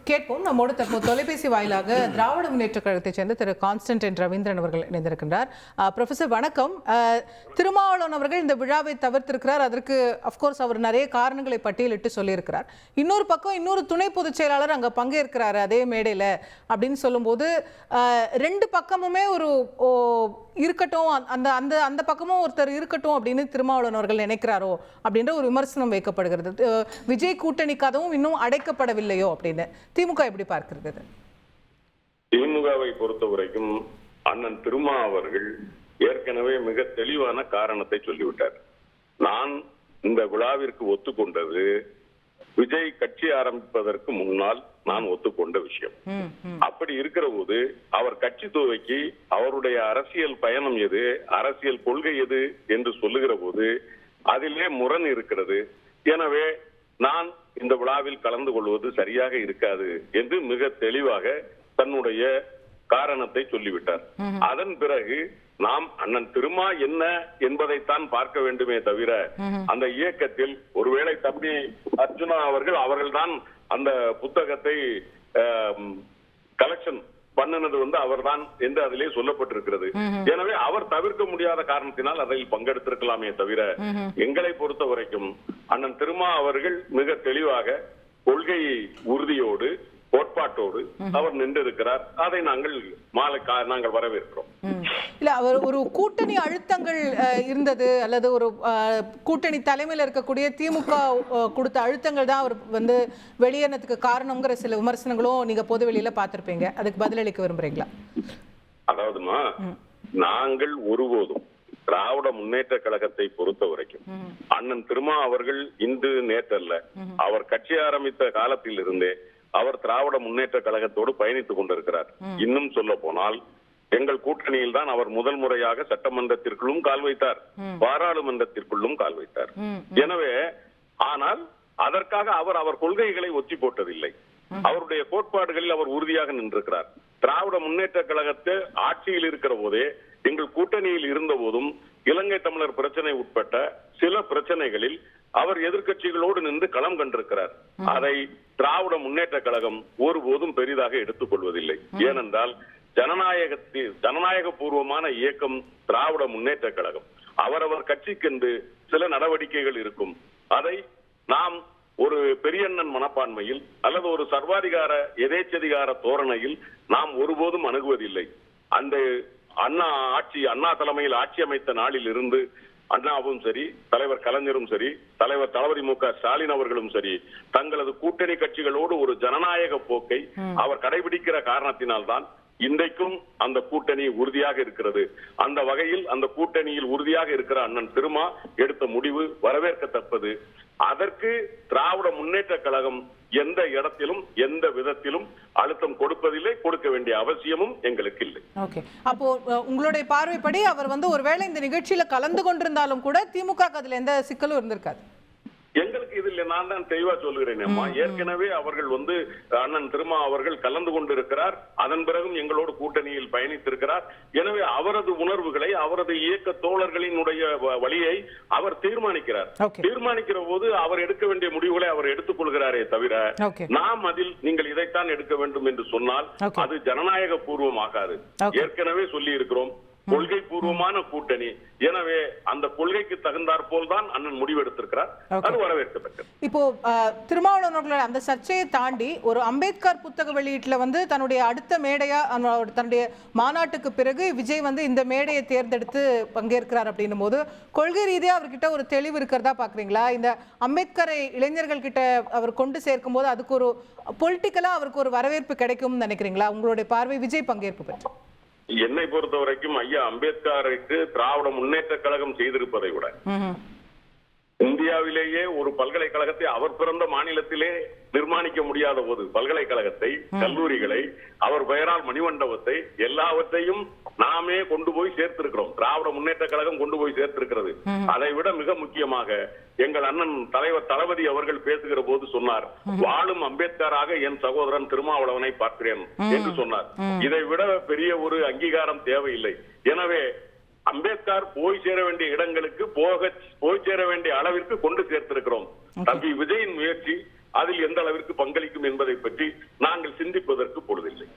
கேட்போம். நம்மோடு தற்போது தொலைபேசி வாயிலாக திராவிட முன்னேற்ற கழகத்தைச் சேர்ந்த திரு கான்ஸ்டன்டைன் ரவீந்திரன் அவர்கள் இணைந்திருக்கின்றார். ப்ரொஃபசர் வணக்கம். திருமாவளவன் அவர்கள் இந்த விழாவை தவிர்த்திருக்கிறார். அதற்கு அஃப்கோர்ஸ் அவர் நிறைய காரணங்களை பட்டியலிட்டு சொல்லியிருக்கிறார். இன்னொரு பக்கம் இன்னொரு துணை பொதுச் செயலாளர் அங்கே பங்கேற்கிறாரு அதே மேடையில் அப்படின்னு சொல்லும்போது ரெண்டு பக்கமுமே ஒரு இருக்கட்டும், அந்த அந்த அந்த பக்கமும் ஒருத்தர் இருக்கட்டும் அப்படின்னு திருமாவளவன் அவர்கள் நினைக்கிறாரோ அப்படின்ற ஒரு விமர்சனம் வைக்கப்படுகிறது. விஜய் கூட்டணி கதவும் இன்னும் அடைக்கப்படவில்லையோ அப்படின்னு திமுக எப்படி பார்க்கிறது? திமுகவை பொறுத்தவரைக்கும் அண்ணன் திருமா அவர்கள் ஏற்கனவே மிக தெளிவான காரணத்தை சொல்லிவிட்டார். நான் இந்த விழாவிற்கு ஒத்துக்கொண்டது விஜய் கட்சி ஆரம்பிப்பதற்கு முன்னால் நான் ஒத்துக்கொண்ட விஷயம். அப்படி இருக்கிற போது அவர் கட்சி துவக்கி அவருடைய அரசியல் பயணம் எது, அரசியல் கொள்கை எது என்று சொல்லுகிற போது அதிலே முரண் இருக்கிறது. எனவே நான் இந்த விழாவில் கலந்து கொள்வது சரியாக இருக்காது என்று மிக தெளிவாக தன்னுடைய காரணத்தை சொல்லிவிட்டார். அதன் பிறகு நாம் அண்ணன் திருமா என்ன என்பதைத்தான் பார்க்க வேண்டுமே தவிர அந்த இயக்கத்தில் ஒருவேளை தம்பி அர்ஜுனா அவர்கள்தான் அந்த புத்தகத்தை கலெக்ஷன் பண்ணினது அவர்தான் என்று அதிலே சொல்லப்பட்டிருக்கிறது. எனவே அவர் தவிர்க்க முடியாத காரணத்தினால் அதில் பங்கெடுத்திருக்கலாமே தவிர எங்களை பொறுத்த வரைக்கும் அண்ணன் திருமா அவர்கள் மிக தெளிவாக கொள்கை உறுதியோடு கோட்பாட்டோடு அவர் நின்றிருக்கிறார். அதை நாங்கள் வரவேற்கிறோம். இல்ல, அவர் ஒரு கூட்டணி அழுத்தங்கள் இருந்தது அல்லது ஒரு கூட்டணி தலைமையில் இருக்கக்கூடிய திமுக கொடுத்த அழுத்தங்கள் தான் அவர் வெளியேறதுக்கு காரணம்ங்கிற சில விமர்சனங்களும் நீங்க பொது வெளியில பார்த்திருப்பீங்க. அதுக்கு பதிலளிக்க விரும்புறீங்களா? அதாவதுமா, நாங்கள் ஒருபோதும் திராவிட முன்னேற்ற கழகத்தை பொறுத்த வரைக்கும் அண்ணன் திருமா அவர்கள் இன்று நேற்றல்ல, அவர் கட்சி ஆரம்பித்த காலத்தில் இருந்தே அவர் திராவிட முன்னேற்ற கழகத்தோடு பயணித்துக் கொண்டிருக்கிறார். இன்னும் சொல்ல போனால் எங்கள் கூட்டணியில் தான் அவர் முதல் முறையாக சட்டமன்றத்திற்குள்ளும் கால் வைத்தார், பாராளுமன்றத்திற்குள்ளும் கால் வைத்தார். எனவே ஆனால் அதற்காக அவர் கொள்கைகளை ஒத்தி போட்டதில்லை. அவருடைய கோட்பாடுகளில் அவர் உறுதியாக நின்றிருக்கிறார். திராவிட முன்னேற்ற கழகத்தை ஆட்சியில் இருக்கிற போதே எங்கள் கூட்டணியில் இருந்த போதும் இலங்கை தமிழர் பிரச்சனை உட்பட்ட சில பிரச்சனைகளில் அவர் எதிர்கட்சிகளோடு நின்று களம் கண்டிருக்கிறார். அதை திராவிட முன்னேற்ற கழகம் ஒருபோதும் பெரிதாக எடுத்துக் கொள்வதில்லை. ஏனென்றால் ஜனநாயக பூர்வமான இயக்கம் திராவிட முன்னேற்ற கழகம். அவரவர் கட்சிக்கென்று சில நடவடிக்கைகள் இருக்கும். அதை நாம் ஒரு பெரியண்ணன் மனப்பான்மையில் அல்லது ஒரு சர்வாதிகார எதேச்சதிகார தோரணையில் நாம் ஒருபோதும் அணுகுவதில்லை. அந்த அண்ணா தலைமையில் ஆட்சி அமைத்த நாளில் இருந்து அண்ணாவும் சரி, தலைவர் கலைஞரும் சரி, தலைவர் தளபதி மு க ஸ்டாலின் அவர்களும் சரி, தங்களது கூட்டணி கட்சிகளோடு ஒரு ஜனநாயக போக்கை அவர் கடைபிடிக்கிற காரணத்தினால்தான் இன்றைக்கும் அந்த கூட்டணி உறுதியாக இருக்கிறது. அந்த வகையில் அந்த கூட்டணியில் உறுதியாக இருக்கிற அண்ணன் திருமா எடுத்த முடிவு வரவேற்கத்தக்கது. அதற்கு திராவிட முன்னேற்ற கழகம் எந்த இடத்திலும் எந்த விதத்திலும் அழுத்தம் கொடுப்பதில்லை, கொடுக்க வேண்டிய அவசியமும் எங்களுக்கு இல்லை. ஓகே, அப்போ உங்களுடைய பார்வைப்படி அவர் ஒருவேளை இந்த நிகழ்ச்சியில கலந்து கொண்டிருந்தாலும் கூட திமுக அதுல எந்த சிக்கலும் இருந்திருக்காது. எங்களுக்கு இதில் நான் தான் தெளிவா சொல்லுகிறேன் அம்மா. ஏற்கனவே அவர்கள் அண்ணன் திருமா அவர்கள் கலந்து கொண்டிருக்கிறார். அதன் பிறகும் எங்களோடு கூட்டணியில் பயணித்திருக்கிறார். எனவே அவரது உணர்வுகளை, அவரது இயக்க தோழர்களினுடைய வழியை அவர் தீர்மானிக்கிறார். தீர்மானிக்கிற போது அவர் எடுக்க வேண்டிய முடிவுகளை அவர் எடுத்துக் கொள்கிறாரே தவிர நாம் அதில் நீங்கள் இதைத்தான் எடுக்க வேண்டும் என்று சொன்னால் அது ஜனநாயக பூர்வமாகாது. ஏற்கனவே சொல்லி இருக்கிறோம், கொள்கை பூர்வமான கூட்டணி. எனவே அந்த கொள்கைக்கு தகுந்தாற் போல்தான் அண்ணன் முடிவெடுத்திருக்கிறார். அது வரவேற்கத்தக்கது. இப்போ திருமாவளவன் அவர்களோட அந்த சர்ச்சையை தாண்டி ஒரு அம்பேத்கர் புத்தக வெளியீட்டுல தன்னுடைய அடுத்த மேடையா தன்னுடைய மாநாட்டுக்கு பிறகு விஜய் இந்த மேடையை தேர்ந்தெடுத்து பங்கேற்கிறார் அப்படின்னும் போது கொள்கை ரீதியா அவர்கிட்ட ஒரு தெளிவு இருக்கிறதா பாக்குறீங்களா? இந்த அம்பேத்கரை இளைஞர்கள் கிட்ட அவர் கொண்டு சேர்க்கும் போது அதுக்கு ஒரு பொலிட்டிக்கலா அவருக்கு ஒரு வரவேற்பு கிடைக்கும்னு நினைக்கிறீங்களா? உங்களுடைய பார்வை விஜய் பங்கேற்பு பற்றி. என்னை பொறுத்த வரைக்கும் ஐயா அம்பேத்கருக்கு திராவிட முன்னேற்ற கழகம் செய்திருப்பதை விட இந்தியாவிலேயே ஒரு பல்கலைக்கழகத்தை அவர் பிறந்த மாநிலத்திலே நிர்மாணிக்க முடியாத போது பல்கலைக்கழகத்தை, கல்லூரிகளை, அவர் பெயரால் மணிமண்டபத்தை எல்லாவற்றையும் நாமே கொண்டு போய் சேர்த்திருக்கிறோம். திராவிட முன்னேற்ற கழகம் கொண்டு போய் சேர்த்திருக்கிறது. அதை விட மிக முக்கியமாக எங்கள் அண்ணன் தலைவர் தளபதி அவர்கள் பேசுகிற போது சொன்னார், வாழும் அம்பேத்கராக என் சகோதரன் திருமாவளவனை பார்க்கிறேன் என்று சொன்னார். இதை விட பெரிய ஒரு அங்கீகாரம் தேவையில்லை. எனவே அம்பேத்கர் போய் சேர வேண்டிய இடங்களுக்கு போய் சேர வேண்டிய அளவிற்கு கொண்டு சேர்த்திருக்கிறோம். தம்பி விஜயின் முயற்சி அதில் எந்த அளவிற்கு பங்களிக்கும் என்பதை பற்றி நாங்கள் சொல்வதற்கு பொழுதில்லை.